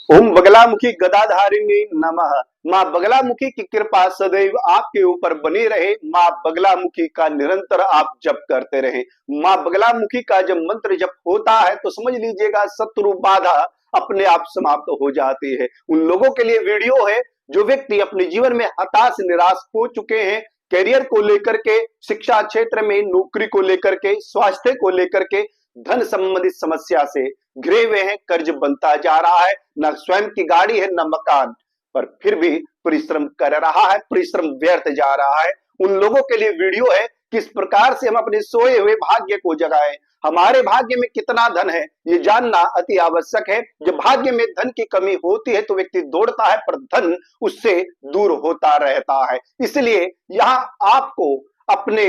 ओम बगलामुखी गदाधारिणी नमः। माँ बगलामुखी की कृपा सदैव आपके ऊपर बनी रहे। माँ बगलामुखी का निरंतर आप जप करते रहे। माँ बगलामुखी का जब मंत्र जप होता है तो समझ लीजिएगा शत्रु बाधा अपने आप समाप्त हो जाती है। उन लोगों के लिए वीडियो है जो व्यक्ति अपने जीवन में हताश निराश हो चुके हैं, करियर को लेकर के, शिक्षा क्षेत्र में, नौकरी को लेकर के, स्वास्थ्य को लेकर के, धन संबंधित समस्या से घिरे हुए हैं, कर्ज बनता जा रहा है, न स्वयं की गाड़ी है न मकान, पर फिर भी परिश्रम कर रहा है, परिश्रम व्यर्थ जा रहा है। उन लोगों के लिए वीडियो है किस प्रकार से हम अपने सोए हुए भाग्य को जगाएं। हमारे भाग्य में कितना धन है ये जानना अति आवश्यक है। जब भाग्य में धन की कमी होती है तो व्यक्ति दौड़ता है पर धन उससे दूर होता रहता है। इसलिए यहां आपको अपने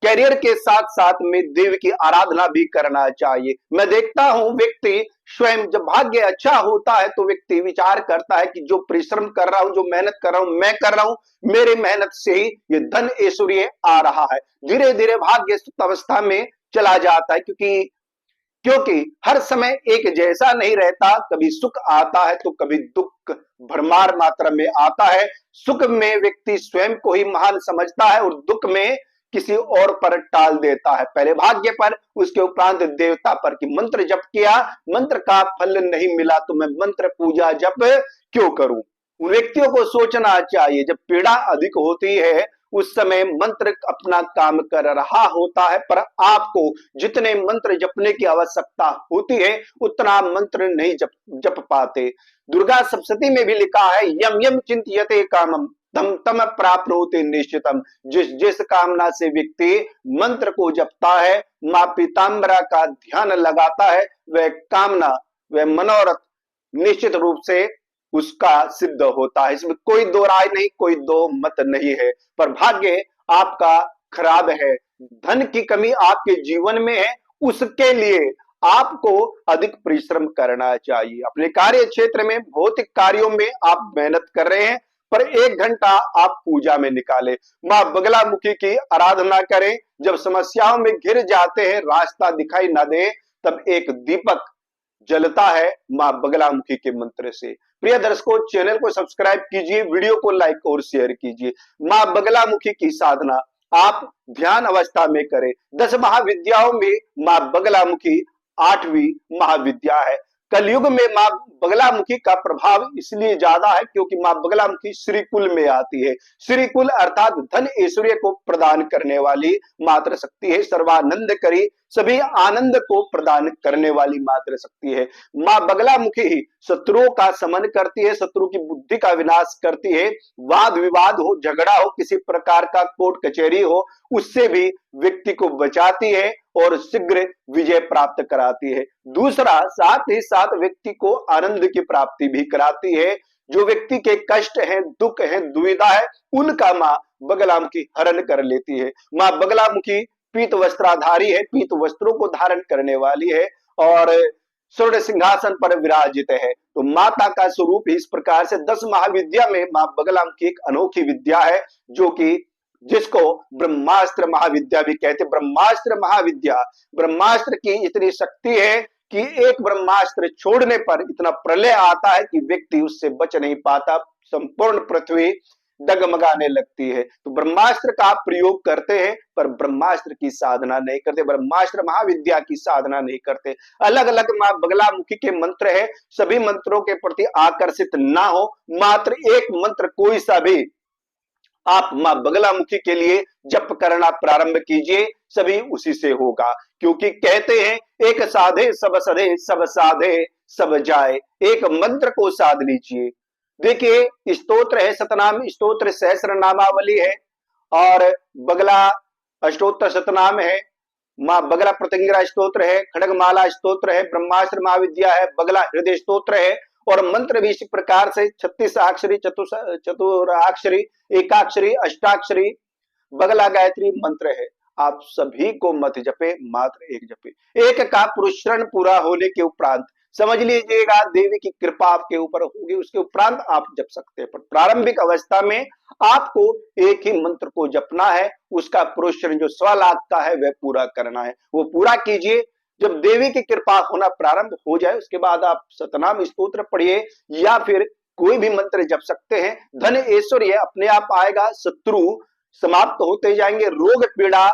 करियर के साथ साथ में देव की आराधना भी करना चाहिए। मैं देखता हूं व्यक्ति स्वयं जब भाग्य अच्छा होता है तो व्यक्ति विचार करता है कि जो परिश्रम कर रहा हूं, जो मेहनत कर रहा हूं, मैं कर रहा हूं, मेरे मेहनत से ही ये धन ऐश्वर्य आ रहा है। धीरे धीरे भाग्य सुप्त अवस्था में चला जाता है, क्योंकि हर समय एक जैसा नहीं रहता। कभी सुख आता है तो कभी दुख भरमार मात्रा में आता है। सुख में व्यक्ति स्वयं को ही महान समझता है और दुख में किसी और पर टाल देता है। पहले भाग्य पर, उसके उपरांत देवता पर कि मंत्र जप किया, मंत्र का फल नहीं मिला तो मैं मंत्र पूजा जप क्यों करूं। उन व्यक्तियों को सोचना चाहिए जब पीड़ा अधिक होती है उस समय मंत्र अपना काम कर रहा होता है, पर आपको जितने मंत्र जपने की आवश्यकता होती है उतना मंत्र नहीं जप पाते। दुर्गा सप्तशती में भी लिखा है यम यम चिंतयते कामम तम तम प्राप्नोति निश्चितम। जिस जिस कामना से व्यक्ति मंत्र को जपता है, मां पीताम्बरा का ध्यान लगाता है, वह कामना, वह मनोरथ निश्चित रूप से उसका सिद्ध होता है। इसमें कोई दो राय नहीं, कोई दो मत नहीं है। पर भाग्य आपका खराब है, धन की कमी आपके जीवन में है, उसके लिए आपको अधिक परिश्रम करना चाहिए। अपने कार्य क्षेत्र में, भौतिक कार्यों में आप मेहनत कर रहे हैं, पर 1 घंटा आप पूजा में निकालें, मां बगलामुखी की आराधना करें। जब समस्याओं में घिर जाते हैं, रास्ता दिखाई ना दे, तब एक दीपक जलता है मां बगलामुखी के मंत्र से। प्रिय दर्शकों, चैनल को सब्सक्राइब कीजिए, वीडियो को लाइक और शेयर कीजिए। मां बगलामुखी की साधना आप ध्यान अवस्था में करें। 10 महाविद्याओं में मां बगलामुखी 8वीं महाविद्या है। कलयुग में मां बगलामुखी का प्रभाव इसलिए ज्यादा है क्योंकि मां बगलामुखी श्रीकुल में आती है। श्रीकुल अर्थात धन ऐश्वर्य को प्रदान करने वाली मात्र शक्ति है। सर्वानंद करी, सभी आनंद को प्रदान करने वाली मात्र शक्ति है। मां बगलामुखी ही शत्रुओं का समन करती है, शत्रु की बुद्धि का विनाश करती है। वाद विवाद हो, झगड़ा हो, किसी प्रकार का कोर्ट कचहरी हो, उससे भी व्यक्ति को बचाती है और शीघ्र विजय प्राप्त कराती है। दूसरा, साथ ही साथ व्यक्ति को आनंद की प्राप्ति भी कराती है। जो व्यक्ति के कष्ट हैं, दुख हैं, दुविधा है, उनका मां बगलामुखी हरण कर लेती है। मां बगलामुखी पीत वस्त्राधारी है, पीत वस्त्रों को धारण करने वाली है और स्वर्ण सिंहासन पर विराजित है। तो माता का स्वरूप इस प्रकार से 10 महाविद्या में मां बगलामुखी एक अनोखी विद्या है, जो कि जिसको ब्रह्मास्त्र महाविद्या भी कहते। ब्रह्मास्त्र महाविद्या, ब्रह्मास्त्र की इतनी शक्ति है कि एक ब्रह्मास्त्र छोड़ने पर इतना प्रलय आता है कि व्यक्ति उससे बच नहीं पाता, संपूर्ण पृथ्वी डगमगाने लगती है। तो ब्रह्मास्त्र का प्रयोग करते हैं पर ब्रह्मास्त्र की साधना नहीं करते, ब्रह्मास्त्र महाविद्या की साधना नहीं करते। अलग अलग मां बगलामुखी के मंत्र है, सभी मंत्रों के प्रति आकर्षित ना हो, मात्र एक मंत्र कोई सा भी आप मां बगलामुखी के लिए जप करना प्रारंभ कीजिए, सभी उसी से होगा। क्योंकि कहते हैं एक साधे सब सधे, सब साधे सब जाए। एक मंत्र को साध लीजिए। देखिए स्तोत्र है, सतनाम स्तोत्र सहस्र नामावली है और बगला अष्टोत्तर शतनाम है, मां बगला प्रत्यंगिरा स्तोत्र है, खड़गमाला स्तोत्र है, ब्रह्मास्त्र महाविद्या है, बगला हृदय स्तोत्र है और मंत्र भी इसी प्रकार से 36 अक्षरी, चतुराक्षरी, एकाक्षरी, अष्टाक्षरी बगला गायत्री मंत्र है। आप सभी को मत जपे, मात्र एक जपे। एक का पुरुषरण पूरा होने के उपरांत समझ लीजिएगा देवी की कृपा आपके ऊपर होगी, उसके उपरांत आप जप सकते हैं। पर प्रारंभिक अवस्था में आपको एक ही मंत्र को जपना है, उसका पुरुषरण जो 1.25 लाख का है वह पूरा करना है। वो पूरा कीजिए, जब देवी की कृपा होना प्रारंभ हो जाए उसके बाद आप सतनाम स्तोत्र पढ़िए या फिर कोई भी मंत्र जप सकते हैं। धन ऐश्वर्य अपने आप आएगा, शत्रु समाप्त होते जाएंगे, रोग पीड़ा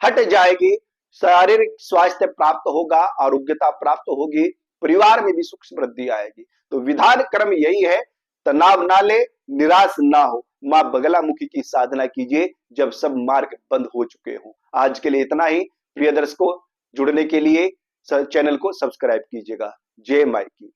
हट जाएगी, शारीरिक स्वास्थ्य प्राप्त होगा, आरोग्यता प्राप्त होगी, परिवार में भी सुख समृद्धि आएगी। तो विधान क्रम यही है, तनाव ना ले, निराश ना हो, मां बगलामुखी की साधना कीजिए जब सब मार्ग बंद हो चुके हों। आज के लिए इतना ही। प्रिय दर्शकों, जुड़ने के लिए चैनल को सब्सक्राइब कीजिएगा। जय माई की।